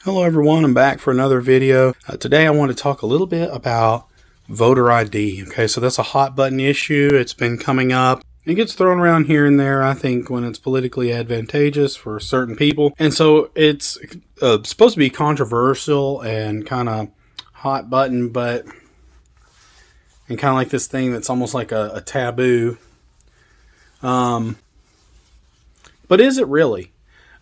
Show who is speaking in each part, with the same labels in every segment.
Speaker 1: Hello everyone, I'm back for another video. Today I want to talk a little bit about voter ID. Okay, so that's a hot button issue. It's been coming up. It gets thrown around here and there, I think, when it's politically advantageous for certain people. And so it's supposed to be controversial and kind of hot button, and kind of like this thing that's almost like a taboo. But is it really?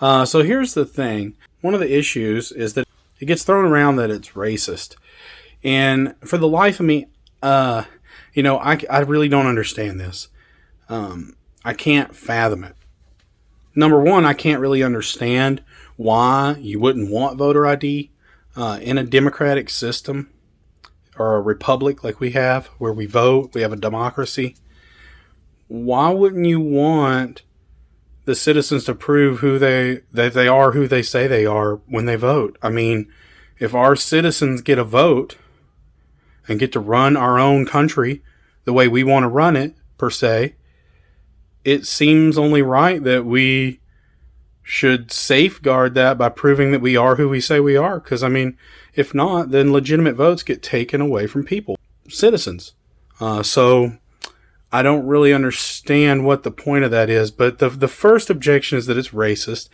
Speaker 1: So here's the thing. One of the issues is that it gets thrown around that it's racist. And for the life of me, I really don't understand this. I can't fathom it. Number one, I can't really understand why you wouldn't want voter ID in a democratic system or a republic like we have, where we vote, we have a democracy. Why wouldn't you want the citizens to prove that they are who they say they are when they vote? I mean, if our citizens get a vote and get to run our own country the way we want to run it, per se, it seems only right that we should safeguard that by proving that we are who we say we are. Because, I mean, if not, then legitimate votes get taken away from people, citizens. So I don't really understand what the point of that is, but the first objection is that it's racist.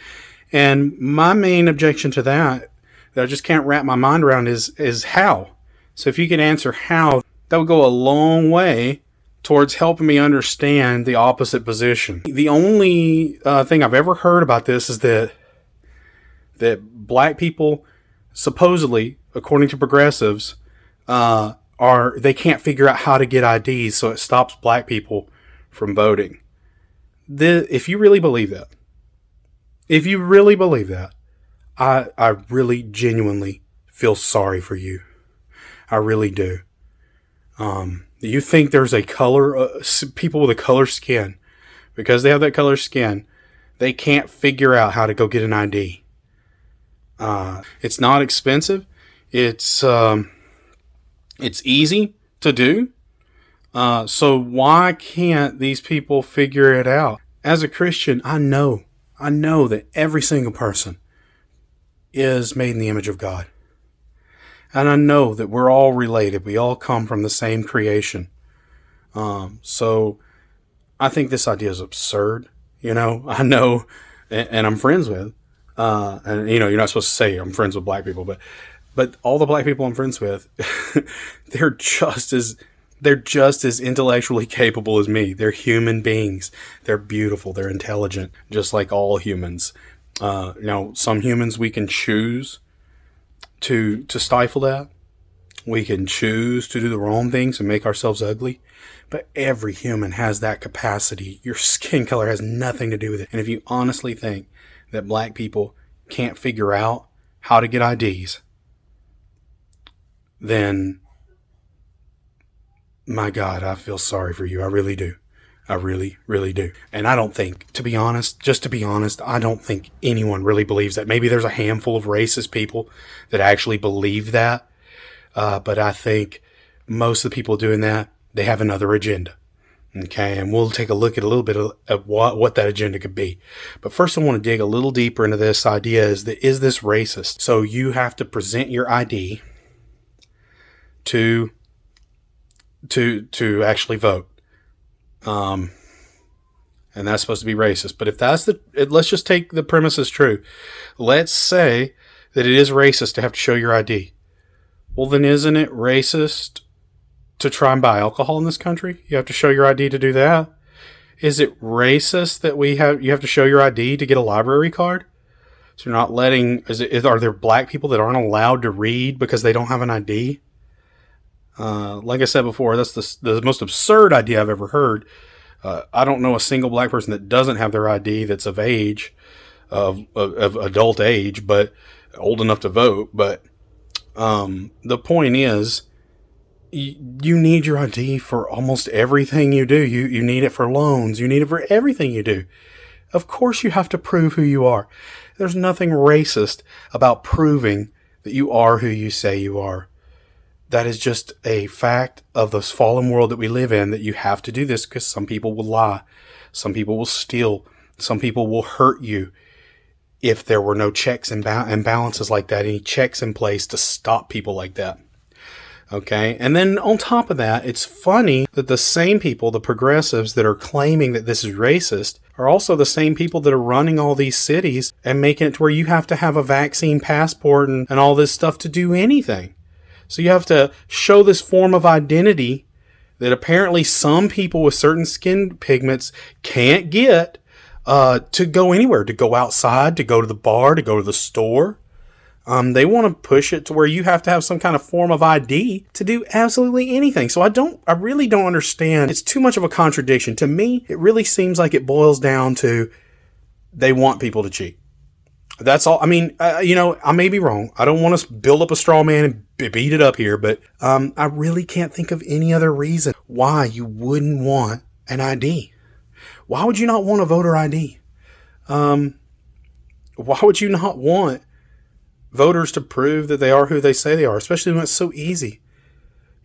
Speaker 1: And my main objection to that I just can't wrap my mind around is how. So if you could answer how, that would go a long way towards helping me understand the opposite position. The only thing I've ever heard about this is that black people, supposedly, according to progressives, they can't figure out how to get IDs, so it stops black people from voting. If you really believe that, I really genuinely feel sorry for you. I really do. You think there's a color, people with a color skin, because they have that color skin, they can't figure out how to go get an ID. It's not expensive. It's easy to do. So why can't these people figure it out? As a Christian, I know that every single person is made in the image of God. And I know that we're all related. We all come from the same creation. So I think this idea is absurd. I know, and I'm friends with, and you're not supposed to say I'm friends with black people, but all the black people I'm friends with, they're just as intellectually capable as me. They're human beings. They're beautiful. They're intelligent, just like all humans. Now, some humans we can choose to stifle that. We can choose to do the wrong things and make ourselves ugly. But every human has that capacity. Your skin color has nothing to do with it. And if you honestly think that black people can't figure out how to get IDs, then, my God, I feel sorry for you. I really do. I really, really do. And I don't think, to be honest, I don't think anyone really believes that. Maybe there's a handful of racist people that actually believe that. But I think most of the people doing that, they have another agenda. Okay, and we'll take a look at a little bit of what that agenda could be. But first I want to dig a little deeper into this idea is this racist? So you have to present your ID to actually vote. And that's supposed to be racist. But if let's just take the premise as true. Let's say that it is racist to have to show your ID. Well, then isn't it racist to try and buy alcohol in this country? You have to show your ID to do that. Is it racist that you have to show your ID to get a library card? So you're not are there black people that aren't allowed to read because they don't have an ID? Like I said before, that's the most absurd idea I've ever heard. I don't know a single black person that doesn't have their ID that's of age, of adult age, but old enough to vote. But the point is, you need your ID for almost everything you do. You need it for loans. You need it for everything you do. Of course you have to prove who you are. There's nothing racist about proving that you are who you say you are. That is just a fact of this fallen world that we live in, that you have to do this because some people will lie. Some people will steal. Some people will hurt you. if there were no checks and balances like that, any checks in place to stop people like that. Okay, and then on top of that, it's funny that the same people, the progressives that are claiming that this is racist, are also the same people that are running all these cities and making it to where you have to have a vaccine passport and all this stuff to do anything. So you have to show this form of identity that apparently some people with certain skin pigments can't get to go anywhere, to go outside, to go to the bar, to go to the store. They want to push it to where you have to have some kind of form of ID to do absolutely anything. So I really don't understand. It's too much of a contradiction. To me, it really seems like it boils down to they want people to cheat. That's all. I mean, I may be wrong. I don't want to build up a straw man and beat it up here, but I really can't think of any other reason why you wouldn't want an ID. Why would you not want a voter ID? Why would you not want voters to prove that they are who they say they are, especially when it's so easy,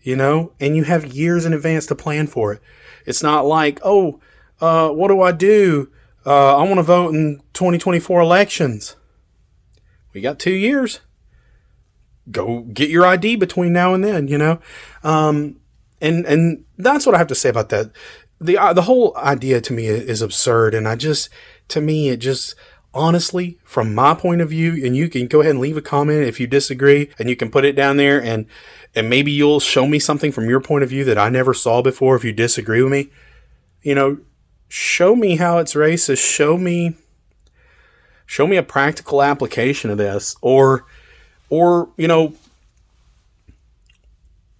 Speaker 1: and you have years in advance to plan for it. It's not like, what do I do? I want to vote in 2024 elections. We got 2 years. Go get your ID between now and then, and that's what I have to say about that. The whole idea to me is absurd, and it just honestly, from my point of view, and you can go ahead and leave a comment if you disagree, and you can put it down there, and maybe you'll show me something from your point of view that I never saw before if you disagree with me. Show me how it's racist. Show me a practical application of this, or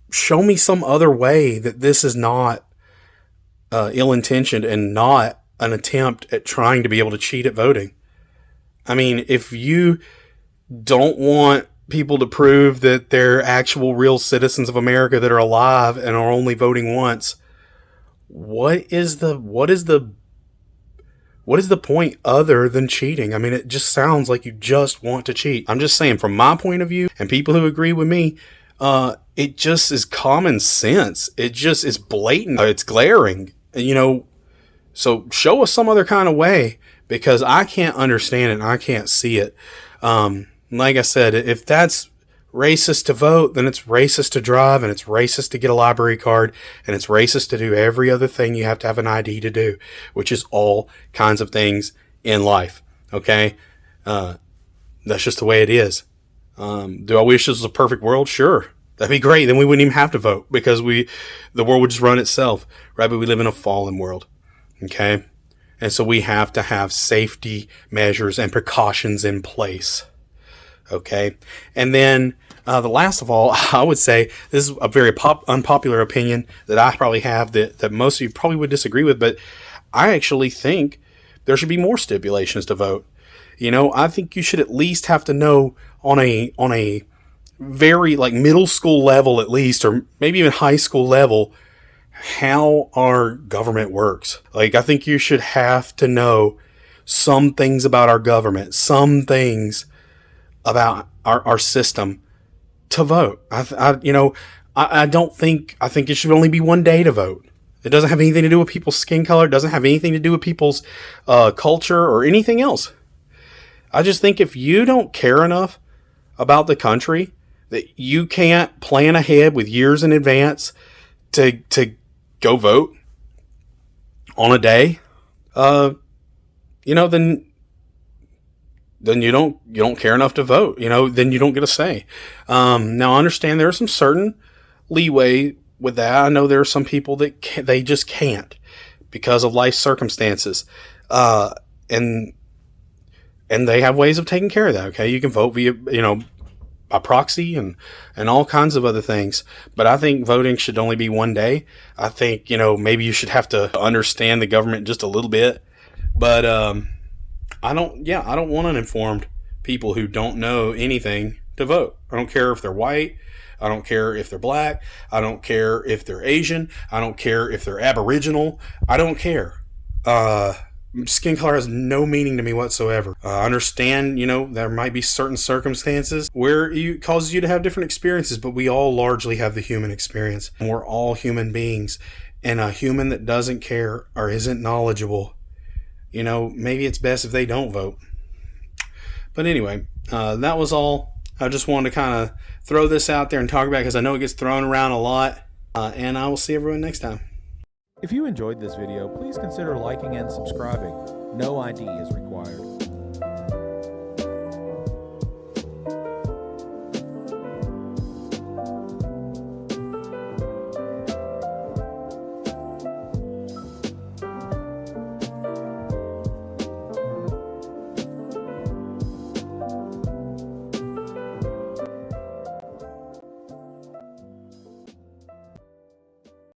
Speaker 1: show me some other way that this is not ill-intentioned and not an attempt at trying to be able to cheat at voting. I mean, if you don't want people to prove that they're actual real citizens of America that are alive and are only voting once, what is the point other than cheating? I mean, it just sounds like you just want to cheat. I'm just saying, from my point of view, and people who agree with me, it just is common sense. It just is blatant. It's glaring, so show us some other kind of way, because I can't understand it and I can't see it. Like I said, if that's racist to vote, then it's racist to drive, and it's racist to get a library card, and it's racist to do every other thing you have to have an ID to do, which is all kinds of things in life. Okay? That's just the way it is. Do I wish this was a perfect world? Sure. That'd be great. Then we wouldn't even have to vote, because the world would just run itself, right? But we live in a fallen world. Okay? And so we have to have safety measures and precautions in place. Okay? And then the last of all, I would say, this is a very unpopular opinion that I probably have that most of you probably would disagree with, but I actually think there should be more stipulations to vote. I think you should at least have to know on a very middle school level at least, or maybe even high school level, how our government works. I think you should have to know some things about our government, some things about our system to vote. I think it should only be one day to vote. It doesn't have anything to do with people's skin color. It doesn't have anything to do with people's culture or anything else. I just think if you don't care enough about the country that you can't plan ahead with years in advance to go vote on a day, then you don't care enough to vote. Then you don't get a say. Now I understand there are some certain leeway with that. I know there are some people that they just can't because of life circumstances, and they have ways of taking care of that. Okay, you can vote via by proxy and all kinds of other things. But I think voting should only be one day. I think, maybe you should have to understand the government just a little bit. But I don't want uninformed people who don't know anything to vote. I don't care if they're white. I don't care if they're black. I don't care if they're Asian. I don't care if they're Aboriginal. I don't care. Skin color has no meaning to me whatsoever. I understand, there might be certain circumstances where it causes you to have different experiences, but we all largely have the human experience. And we're all human beings. And a human that doesn't care or isn't knowledgeable, maybe it's best if they don't vote. But anyway, that was all. I just wanted to kind of throw this out there and talk about it because I know it gets thrown around a lot. And I will see everyone next time.
Speaker 2: If you enjoyed this video, please consider liking and subscribing. No ID is required.